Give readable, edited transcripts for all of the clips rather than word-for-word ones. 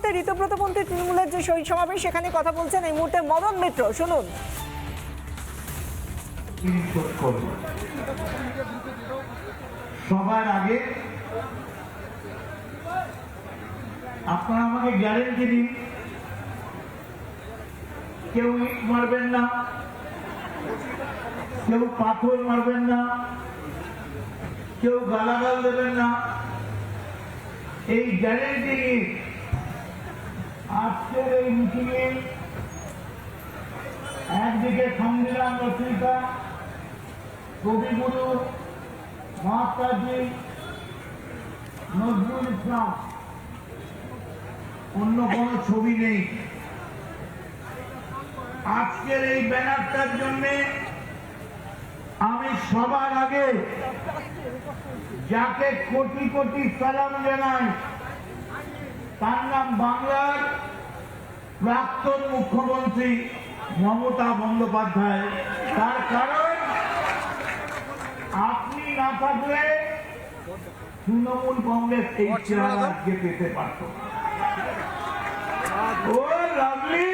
মুহূর্তে ঋতব্রতপন্থী তৃণমূলের যে শহীদ সমাবেশ সেখানে কথা বলছেন এই মুহূর্তে মদন মিত্র, শুনুন। সবার আগে আপনারা আমাকে গ্যারেন্টি দিন, কেউ ইট মারবেন না, কেউ পাথর মারবেন না, কেউ গালাগাল দেবেন না। এই গ্যারেন্টি নিন আজকের এই মিটিংয়ে একদিকে সংবিধান রচয়িতা কবিগুরু মহাত্মাজি নজরুল ইসলাম, অন্য কোনো ছবি নেই। আজকের এই ব্যানারটার জন্য আমি সবার আগে যাকে কোটি কোটি সালাম জানাই তার নাম বাংলার প্রাক্তন মুখ্যমন্ত্রী মমতা বন্দ্যোপাধ্যায়। তার কারণ আপনি না থাকলে তৃণমূল কংগ্রেস এই চেহারা আজকে পেতে পারত। ও লাভলি,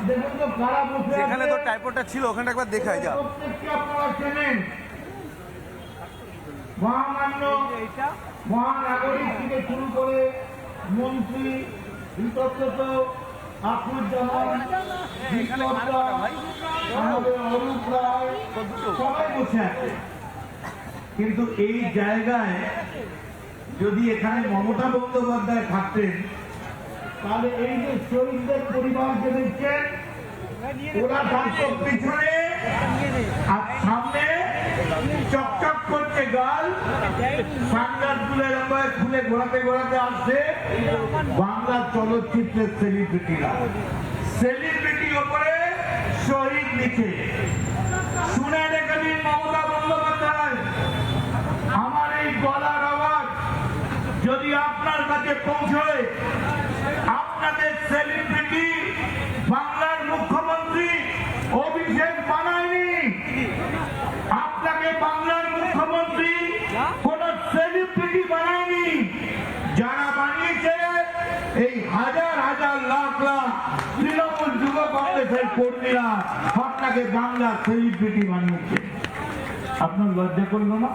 দেখুন তো কারা বসে যেখানে তো টাইপটা ছিল ওখানে একবার দেখাই যাও। প্রত্যেককে আপনারা চেনেন। মহামান্য মহানাগরিক থেকে শুরু করে মন্ত্রী বিতর্কিত আফরুজ্জামান, আমাদের অরূপ রায়, সবাই বসে আছে। কিন্তু এই জায়গায় যদি এখানে মমতা বন্দ্যোপাধ্যায় থাকতেন তাহলে এই যে শহীদদের পরিবারকে দেখছেন ওরা থাকতো পিছনে আর সামনে চকচক করছে গাল, সানগ্লাস গুলো এরকম খুলে ঘোরাতে ঘোরাতে আসছে বাংলা চলচ্চিত্রের সেলিব্রিটিরা। সেলিব্রিটি ওপরে শহীদ নিচে। শুনে রেখে দিন মমতা বন্দ্যোপাধ্যায়, আমার এই গলার আওয়াজ যদি আপনার কাছে পৌঁছয়, আপনাদের সেলিব্রিটি বাংলার মুখ্যমন্ত্রী অভিষেক বানায়নি। আপনাকে বাংলার মুখ্যমন্ত্রী কোন সেলিব্রিটি বানায়নি। যারা বানিয়েছে এই হাজার হাজার লাখ লাখ তৃণমূল যুব কংগ্রেসের কর্মীরা আপনাকে বাংলার সেলিব্রিটি বানিয়েছে। আপনার লজ্জা করলো না?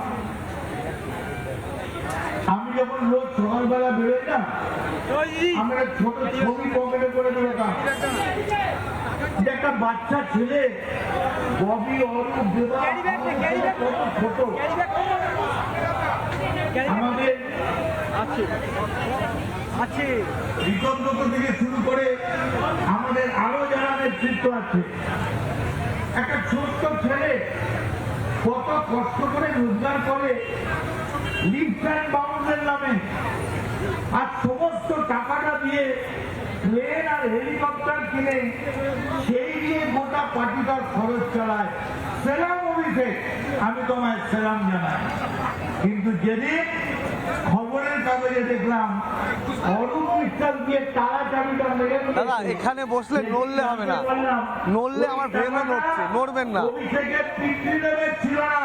আমি যখন রোজ সকালবেলা বেরোই না, আমরা ছোট ছবি পকেটে করে বেরোতাম। একটা বাচ্চা ছেলে ববি, অরূপ, দেবা কত ছোট। আমাদের বিকল্প থেকে শুরু করে আমাদের আরো যারা নেতৃত্ব আছে, একটা ছোট্ট ছেলে কত কষ্ট করে রোজগার করে লিফট অ্যান্ড বাউন্সের নামে, আর সমস্ত টাকাটা দিয়ে প্লেন আর হেলিকপ্টার কিনে সেই দিয়ে গোটা পার্টিটার খরচ চালায়। সেলাম অভিষেক, আমি তোমায় সেলাম জানাই। কিন্তু যেদিন খবরের কাগজে দেখলাম অরূপ বিশ্বাস দিয়ে তালা চাবিটা মেরে, দাদা এখানে বসলে নড়লে হবে না, নড়লে আমার ব্রেনও নড়ছে, নড়বেন না। অভিষেকের পিতৃদেবের ছিল না,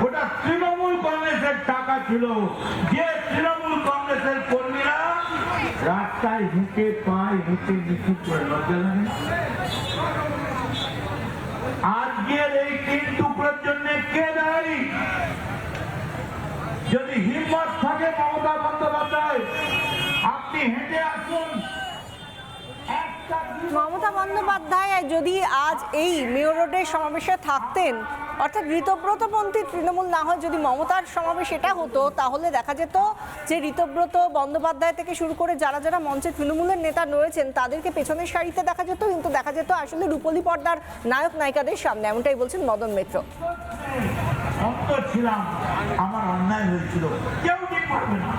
ওটা তৃণমূল কংগ্রেসের টাকা ছিল। যে তৃণমূল কংগ্রেসের কর্মীরা রাস্তায় হেঁটে পায় হেঁটে মিছিল করে, লজ্জা লাগে? আজকের এই 3 টুকরোর জন্য কে দায়ী? যদি হিম্মত থাকে মমতা বন্দ্যোপাধ্যায়, আপনি হেঁটে আসুন। মমতা বন্দ্যোপাধ্যায় যদি আজ এই মেয়র রোডের সমাবেশে থাকতেন, অর্থাৎ ঋতব্রতপন্থী তৃণমূল না হয় যদি মমতার সমাবেশ এটা হতো, তাহলে দেখা যেত যে ঋতব্রত বন্দ্যোপাধ্যায় থেকে শুরু করে যারা যারা মঞ্চে তৃণমূলের নেতা রয়েছেন তাদেরকে পেছনের সারিতে দেখা যেত, কিন্তু দেখা যেত আসলে রূপলী পর্দার নায়ক নায়িকাদের সামনে। এমনটাই বলছেন মদন মিত্র। ছিলাম, আমার অন্যায় হয়েছিল, কেউ ঠিক পারবে না।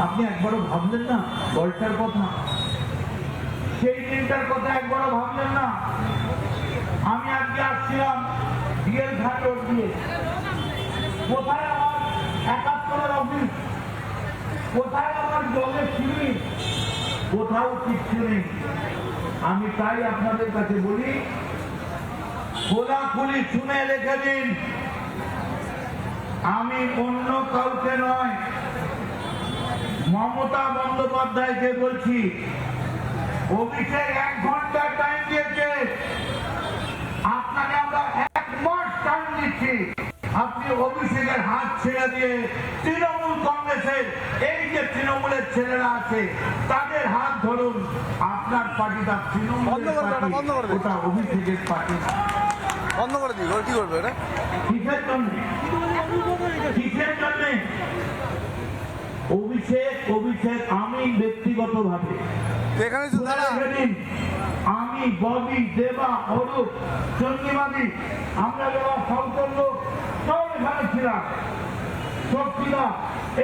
আপনি একবারও ভাবলেন না দলটার কথা? সেই দিনটার কথা একবারও ভাবলেন না? আমি আজকে আসছিলাম ডিএল ঘাট রোড দিয়ে, কোথায় আমার 71-এর অফিস, কোথায় আমার জলের সিঁড়ি, কোথাও কিচ্ছু নেই। আমি তাই আপনাদের কাছে বলি, খোলাখুলি শুনে রেখে দিন, আমি অন্য কাউকে নয়, মমতা বন্দ্যোপাধ্যায়কে বলছি, অভিষেক 1 ঘন্টা টাইম দিয়েছে, আপনাকে আমরা 1 মাস টাইম দিচ্ছি। আপনি অভিষেকের হাত ছেড়ে দিয়ে তৃণমূল কংগ্রেসের এই যে তৃণমূলের ছেলেরা আছে তাদের হাত ধরুন। আপনার পার্টিটা তৃণমূলের পার্টি, ওটা অভিষেকের পার্টি। বন্ধ করে দিই, কি করবে এটা? কিসের জন্য? কিসের জন্য? অভিষেক আমি ব্যক্তিগতভাবে এখানে দাঁড়া, আমি ববি, দেবা, অরূপ, চন্দ্রিমাদি, আমরা যারা সাউথের লোক সব এখানে ছিলাম, শক্তিরা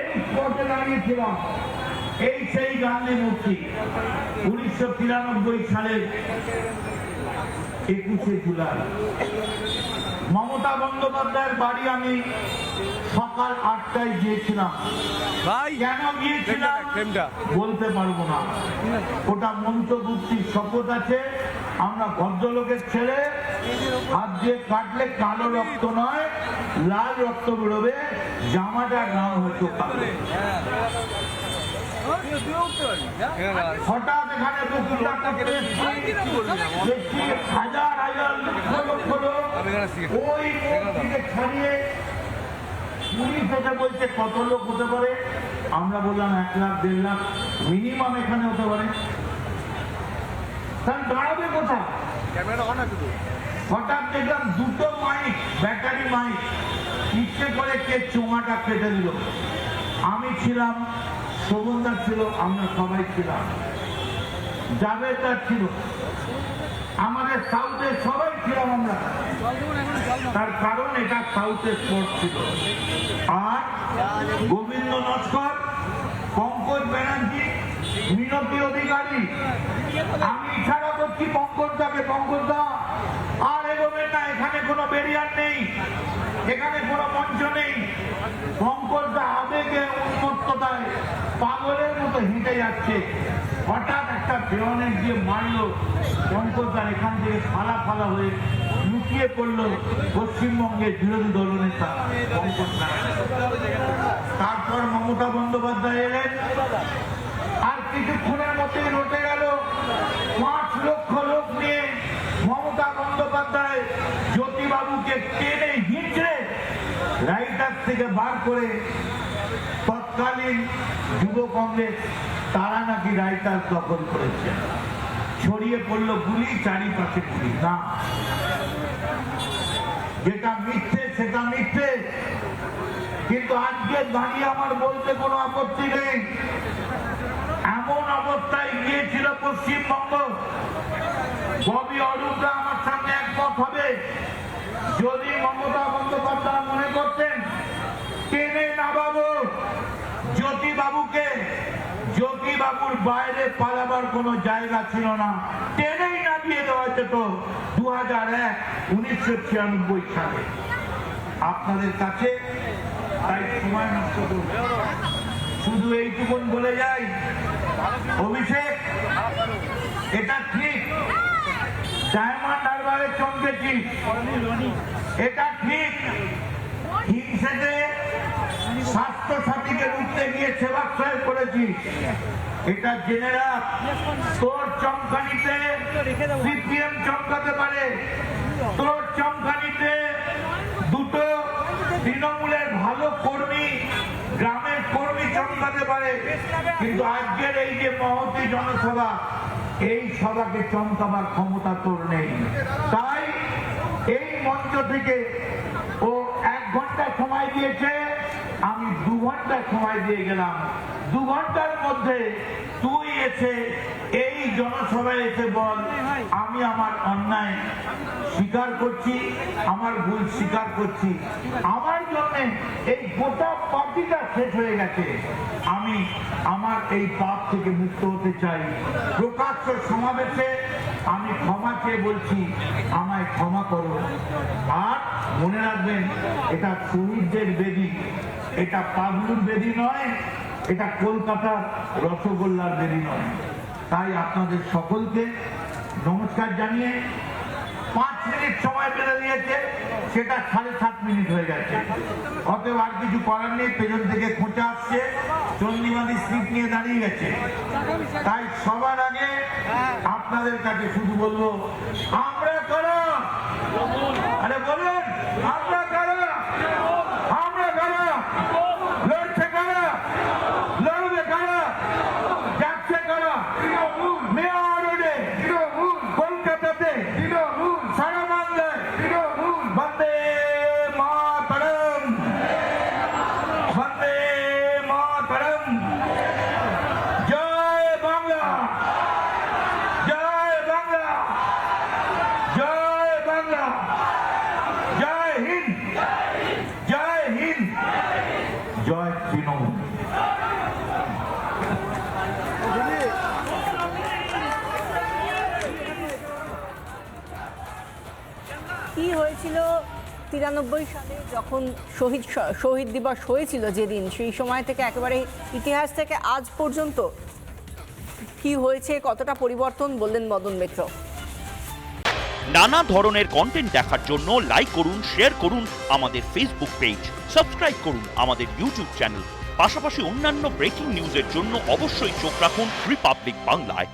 এই স্পটে দাঁড়িয়েছিলাম। এই সেই গান্ধী মূর্তি 1993 সালের 21শে জুলাই। মমতা বন্দ্যোপাধ্যায়ের বাড়ি আমি সকাল 8টায় গিয়েছিলাম। ভাই কেন গিয়েছিলাম বলতে পারবো না, ওটা মন্ত্রবুদ্ধির শপথ আছে। আমরা ভদ্রলোকের ছেলে, হাত দিয়ে কাটলে কালো রক্ত নয় লাল রক্ত বেরোবে, জামাটার নাম হয়তো কালো। হঠাৎ এখানে বক্তৃতা করতে দেখছি হাজার হাজার লক্ষ লোক, ওই মূর্তিকে ছাড়িয়ে পুলিশ এসে বলছে কত লোক হতে পারে। আমরা বললাম 1 লাখ 1.5 লাখ মিনিমাম এখানে হতে পারে। তাহলে দাঁড়াবে কোথায়? হঠাৎ দেখলাম 2টো মাইক, ব্যাটারি মাইক, ইচ্ছে করে কে চোঙাটা কেটে দিল। আমি ছিলাম, শোভনদার ছিল, আমরা সবাই ছিলাম, জাভেদদার ছিল, আমাদের সাউথের সবাই ছিলাম আমরা। তার কারণ এটা সাউথের স্পট ছিল। আর গোবিন্দ নস্কর, পঙ্কজ ব্যানার্জি, মিনতি অধিকারী, আমি ইশারা করছি পঙ্কজদাকে, পঙ্কজদা আর এগোবেন না, এখানে কোনো ব্যারিয়ার নেই, এখানে কোনো মঞ্চ নেই। পঙ্কজদা আবেগে উন্মত্ততায় পাগলের মতো হেঁটে যাচ্ছে। হঠাৎ একটা বেয়নেট দিয়ে মারলো, পঙ্কজদার এখান থেকে ফালা ফালা হয়ে লুকিয়ে পড়লো পশ্চিমবঙ্গের বিরোধী দলনেতা পঙ্কজদা। তারপর মমতা বন্দ্যোপাধ্যায় এলেন, আর কিছুক্ষণের মধ্যেই রটে গেল 5 লক্ষ লোক নিয়ে মমতা বন্দ্যোপাধ্যায় জ্যোতিবাবুকে টেনে হিঁচড়ে রাইটার থেকে বার করে তৎকালীন যুব কংগ্রেস তারা নাকি রাইটার দখল করেছে। ছড়িয়ে পড়লো গুলি, চারিপাশে গুলি। না, যেটা মিথ্যে সেটা মিথ্যে। কিন্তু আজকে দাঁড়িয়ে আমার বলতে কোনো আপত্তি নেই, এমন অবস্থায় গিয়েছিল পশ্চিমবঙ্গ। ববি, অরূপরা আমার সামনে একমত হবে, যদি মমতা বন্দ্যোপাধ্যায় মনে করতেন টেনে নামাবো জ্যোতিবাবুকে, জ্যোতিবাবুর বাইরে পালাবার কোনো জায়গা ছিল না, টেনেই নামিয়ে দেওয়া যেত 2001 1996 সালে। আপনাদের কাছে তাই সময় নষ্ট করব, শুধু এইটুকুন বলে যাই, অভিষেক এটা ঠিক, ডায়মন্ড হারবারে চমকেছি, এটা ঠিক, হিংসেতে স্বাস্থ্য সাথীকে রুখতে গিয়ে সেবাশ্রয় করেছি, এটা জেনে রাখ। তোর চমকানিতে সিপিএম চমকাতে পারে, তোর চমকানিতে 2টো তৃণমূলের ভালো কর্মী, গ্রামের কর্মী চমকাতে পারে, কিন্তু আজকের এই যে মহতী জনসভা, এই সভাকে চমকাবার ক্ষমতা তোর নেই। তাই এই মঞ্চ থেকে ও 1 ঘন্টা সময় দিয়েছে, আমি 2 ঘন্টা সময় দিয়ে গেলাম। 2 ঘন্টার মধ্যে তুই এসে এই জনসভায় এসে বল, আমি আমার অন্যায় স্বীকার করছি, আমার ভুল স্বীকার করছি, আমার জন্য এই গোটা পার্টিটা শেষ হয়ে গেছে, আমি আমার এই পাপ থেকে মুক্ত হতে চাই। প্রকাশ্য সমাবেশে আমি ক্ষমা চেয়ে বলছি, আমায় ক্ষমা করো। আর মনে রাখবেন, এটা শহীদদের বেদি, এটা পাগলুর বেদি নয়, এটা কলকাতার রসগোল্লার বেদি নয়। তাই আপনাদের সকলকে নমস্কার জানিয়ে 5 মিনিট সময় বেঁধে দিয়েছে, সেটা 7.5 মিনিট হয়ে গেছে। অতএব আর কিছু করার নেই, পেছন থেকে খোঁচা আসছে, চন্ডিমাদি স্লিপ নিয়ে দাঁড়িয়ে গেছে। তাই সবার আগে আপনাদের কাছে শুধু বলবো, আমরা কারা? আরে বলুন, আমরা কারা? আমরা কারা? লড়ছে কারা? লড়বে কারা? যাচ্ছে কারা? মেয়র রোডে, কলকাতাতে, সারা বাংলায় বন্দে মাতরম, বন্দে মাতরম, জয় বাংলা, জয় বাংলা, জয় বাংলা, জয় হিন্দ, জয় হিন্দ, জয় তৃণমূল। কি হয়েছিল 93 সালে যখন শহীদ দিবস হয়েছিল যেদিন, সেই সময় থেকে একেবারে ইতিহাস থেকে আজ পর্যন্ত কি হয়েছে, কতটা পরিবর্তন, বললেন মদন মিত্র। নানা ধরনের কন্টেন্ট দেখার জন্য লাইক করুন, শেয়ার করুন আমাদের ফেসবুক পেজ, সাবস্ক্রাইব করুন আমাদের ইউটিউব চ্যানেল। পাশাপাশি অন্যান্য ব্রেকিং নিউজের জন্য অবশ্যই চোখ রাখুন রিপাবলিক বাংলায়।